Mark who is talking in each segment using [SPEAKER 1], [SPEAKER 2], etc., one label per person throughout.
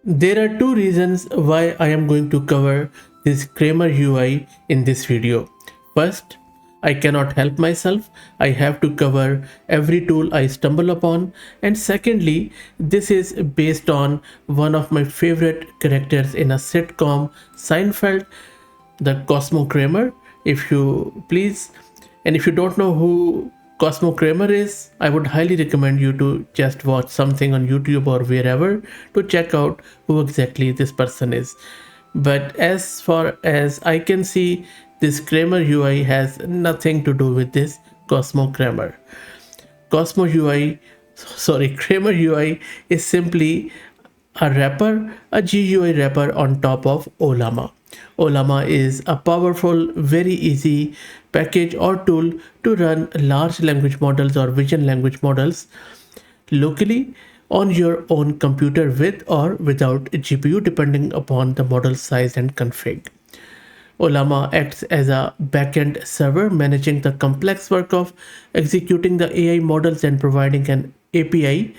[SPEAKER 1] There are two reasons why I am going to cover this Kramer UI in this video. First, I cannot help myself. I have to cover every tool I stumble upon. And secondly, this is based on one of my favorite characters in a sitcom, Seinfeld, the Cosmo Kramer. If you please, and if you don't know who Cosmo Kramer is, I would highly recommend you to just watch something on YouTube or wherever to check out who exactly this person is. But as far as I can see, this Kramer UI has nothing to do with this Cosmo Kramer. Kramer UI is simply a wrapper, a GUI wrapper on top of Ollama. Ollama is a powerful, very easy package or tool to run large language models or vision language models locally on your own computer with or without GPU, depending upon the model size and config. Ollama acts as a backend server, managing the complex work of executing the AI models and providing an API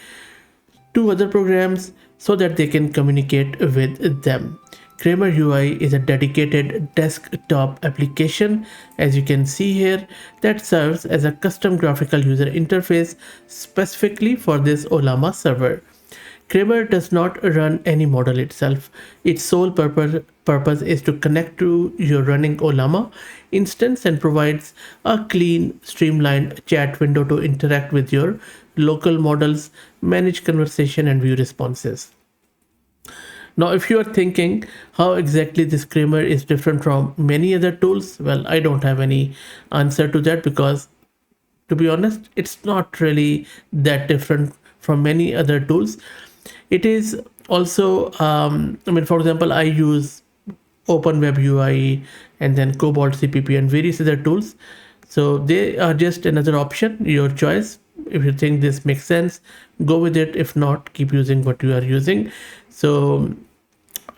[SPEAKER 1] to other programs so that they can communicate with them. Kramer UI is a dedicated desktop application, as you can see here, that serves as a custom graphical user interface specifically for this Ollama server. Kramer does not run any model itself. Its sole purpose is to connect to your running Ollama instance and provides a clean, streamlined chat window to interact with your local models, manage conversation, and view responses. Now, if you are thinking how exactly this Kramer is different from many other tools, well, I don't have any answer to that because, to be honest, it's not really that different from many other tools. It is also, for example, I use OpenWeb UI and then CoboldCPP and various other tools. So they are just another option, your choice. If you think this makes sense, go with it. If not, keep using what you are using. So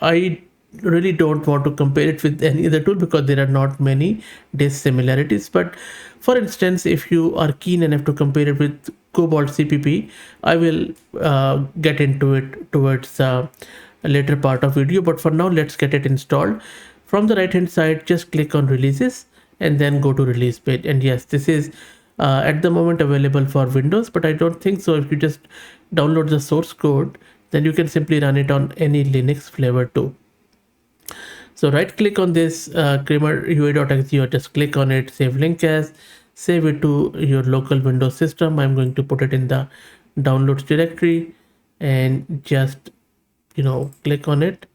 [SPEAKER 1] I really don't want to compare it with any other tool because there are not many dissimilarities. But for instance, if you are keen enough to compare it with CoboldCPP, I will get into it towards a later part of video. But for now, let's get it installed. From the right hand side, just click on releases and then go to release page. And yes, this is at the moment available for Windows, but I don't think so. If you just download the source code, then you can simply run it on any Linux flavor too. So right click on this Kramer UI.exe or just click on it, save link as, save it to your local Windows system. I'm going to put it in the downloads directory and just, click on it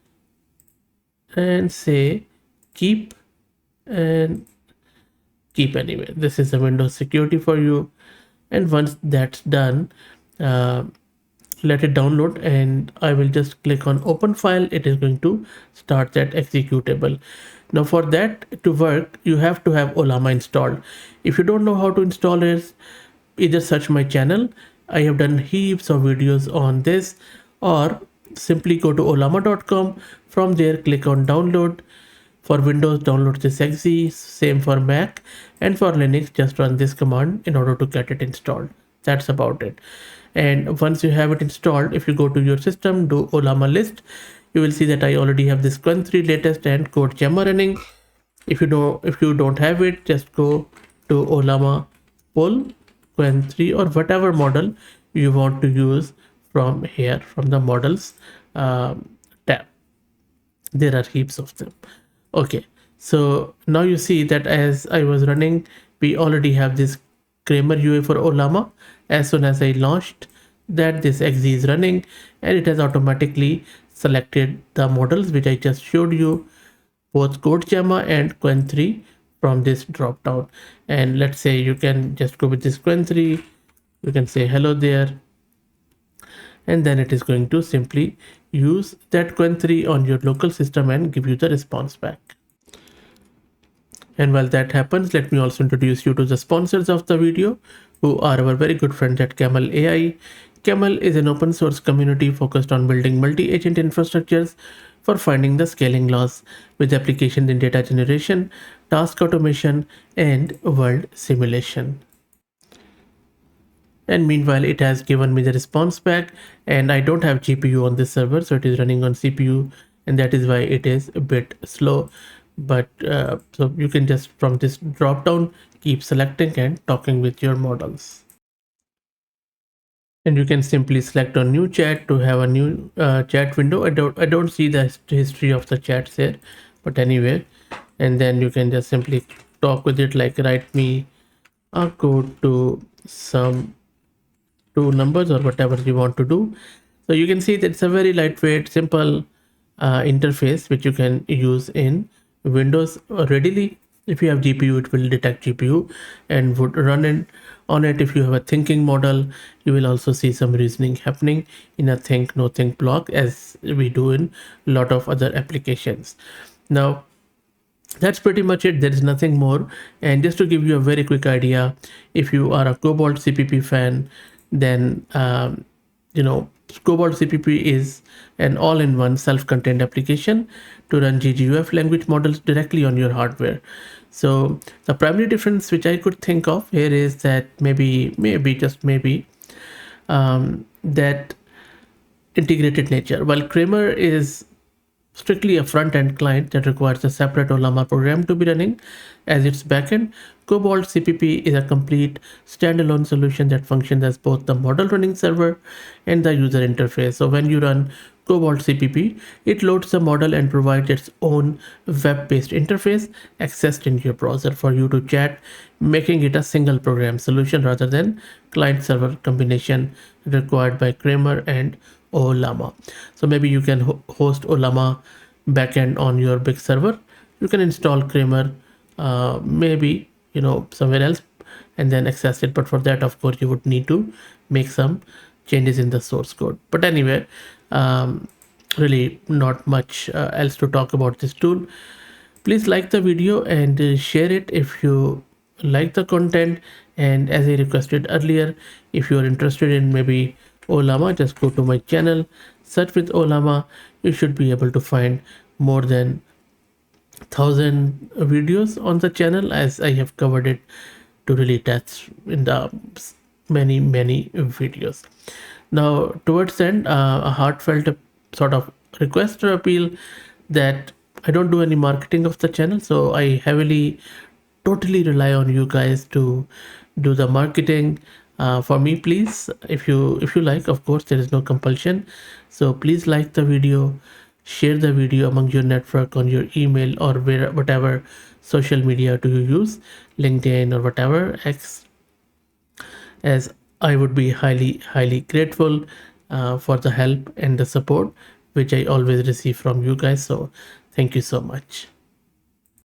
[SPEAKER 1] and say keep and keep anyway. This is a Windows security for you. And once that's done, let it download and I will just click on open file. It is going to start that executable. Now for that to work, you have to have Ollama installed. If you don't know how to install it, either search my channel. I have done heaps of videos on this, or simply go to ollama.com. From there, click on download. For Windows, download this exe, same for Mac, and for Linux, just run this command in order to get it installed. That's about it. And once you have it installed, if you go to your system, do Ollama list, you will see that I already have this Qwen3 latest and CodeGemma running. If you don't have it, just go to Ollama, pull Qwen3 or whatever model you want to use from here, from the models tab. There are heaps of them. Okay, so now you see that as I was running, we already have this Kramer UI for Ollama. As soon as I launched that, this exe is running and it has automatically selected the models which I just showed you, both CodeGemma and Qwen3 from this drop down. And let's say you can just go with this Qwen3, you can say hello there, and then it is going to simply use that Qwen3 on your local system and give you the response back. And while that happens, let me also introduce you to the sponsors of the video, who are our very good friends at Camel AI. Camel is an open source community focused on building multi-agent infrastructures for finding the scaling laws with applications in data generation, task automation, and world simulation. and meanwhile it has given me the response back, and I don't have GPU on this server, so it is running on CPU, and that is why it is a bit slow. But so you can just from this drop down keep selecting and talking with your models, and you can simply select a new chat to have a new chat window. I don't see the history of the chats here, but anyway, and then you can just simply talk with it, like write me a code to some two numbers or whatever you want to do. So you can see that it's a very lightweight, simple interface which you can use in Windows readily. If you have GPU, it will detect GPU and would run it on it. If you have a thinking model, you will also see some reasoning happening in a think no think block, as we do in a lot of other applications. Now that's pretty much it. There is nothing more. And just to give you a very quick idea, if you are a KoboldCPP fan, then KoboldCPP is an all-in-one self-contained application to run gguf language models directly on your hardware. So the primary difference which I could think of here is that maybe just maybe that integrated nature. While Kramer is strictly a front-end client that requires a separate Ollama program to be running as its backend, KoboldCPP is a complete standalone solution that functions as both the model running server and the user interface. So when you run KoboldCPP, it loads the model and provides its own web-based interface accessed in your browser for you to chat, making it a single program solution rather than client-server combination required by Kramer and Ollama. So maybe you can host Ollama backend on your big server. You can install Kramer, maybe somewhere else, and then access it. But for that, of course, you would need to make some changes in the source code. But anyway, really not much else to talk about this tool. Please like the video and share it if you like the content. And as I requested earlier, if you are interested in maybe Ollama, just go to my channel, search with Ollama. You should be able to find more than 1,000 videos on the channel, as I have covered it to really test in the many videos. Now towards the end, a heartfelt sort of request or appeal that I don't do any marketing of the channel, so I heavily totally rely on you guys to do the marketing for me. Please, if you like, of course there is no compulsion, so please like the video, share the video among your network, on your email, or whatever social media do you use, LinkedIn or whatever X, as I would be highly grateful for the help and the support which I always receive from you guys. So thank you so much.